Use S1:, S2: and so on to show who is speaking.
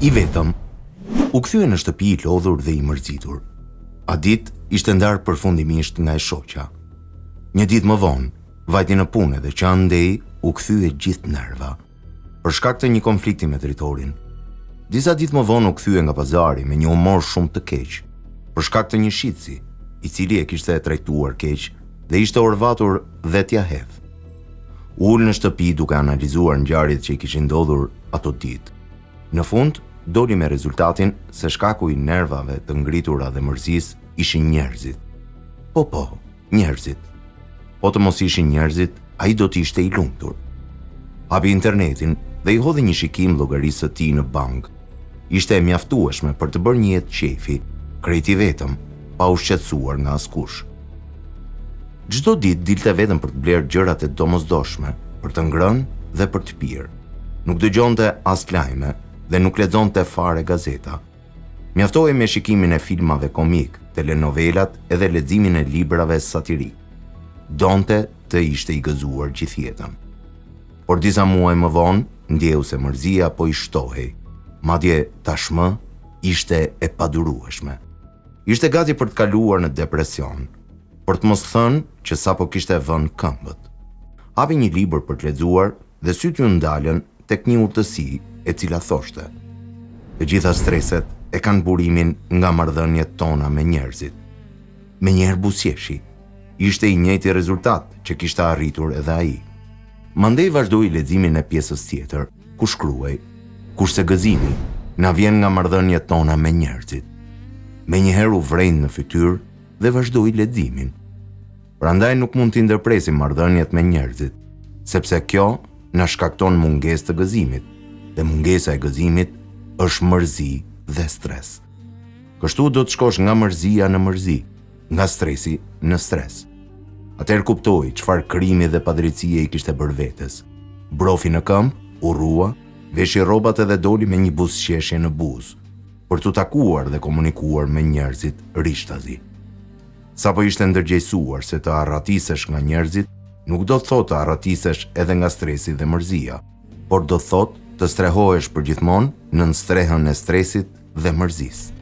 S1: I vetëm, u kthye në shtëpi I lodhur dhe I mërzitur. A ditë ishte ndarë përfundimisht nga e shoqja. Një ditë më vonë, vajti në punë dhe që andej u kthye gjithë nerva, për shkak të një konflikti me dritorin. Disa ditë më vonë u kthye nga pazari me një humor shumë të keq, për shkak të një shitsi, I cili e kishte trajtuar keq dhe ishte orvatur dhe t'ia hedh. U ul në shtëpi duke analizuar ngjarjet që I kishin ndodhur ato ditë. Në fund, doli me rezultatin se shkaku I nervave të ngritura dhe mërzisë ishin njerëzit. Po, njerëzit. Po të mos ishin njerëzit, ai do t'ishte I lumtur. Hapi internetin dhe I hodhi një shikim llogarisë së tij në bank. Ishte e mjaftueshme për të bërë një jetë qefi, krejt I vetëm, pa u shqetësuar nga askush. Çdo ditë dilte vetëm për të blerë gjërat e domosdoshme, për të ngrënë dhe për të pirë. Nuk dëgjonte as lajme dhe nuk lexonte fare gazeta. Mjaftohej me shikimin e filmave komik, telenovelat edhe leximin e librave satirik. Donte të ishte I gëzuar gjithë jetën. Por disa muaj më vonë, ndjeu se mërzia po I shtohej. Madje tashmë ishte e padurueshme. Ishte gati për të kaluar në depresion, për të mos thënë që sapo kishte vënë këmbët. Hapi një libër për të lexuar dhe sytë ju ndalën tek një urtësi e cila thoshte: të gjitha streset e kanë burimin nga marrëdhëniet tona me njerëzit. Menjëherë buzëqeshi, ishte I njëjti rezultat që kishte arritur edhe ai. Mandej vazhdoi leximin e pjesës tjetër, ku shkruaj: kurse gëzimi na vjen nga marrëdhëniet tona me njerëzit. Menjëherë u vrejnë në fytyrë dhe vazhdoi leximin. Prandaj nuk mund t'i ndërpresim marrëdhëniet me njerëzit, sepse kjo na shkakton mungesë të gëzimit, dhe mungesa e gëzimit është mërzi dhe stres. Kështu do të shkosh nga mërzia në mërzi, nga stresi në stres. Atëherë kuptoi çfarë krimi dhe padrejtësie I kishte bërë vetes. Brofi në këmbë, u rrua, veshi rrobat edhe doli me një buzëqeshje në buzë, për të takuar dhe komunikuar me njerëzit rishtazi. Sapo ishte ndërgjegjësuar se të arratisesh nga njerëzit, nuk do të thotë të arratisesh edhe nga stresi dhe mërzia, por do të thotë të strehohesh përgjithmonë nën strehën e stresit dhe mërzisë.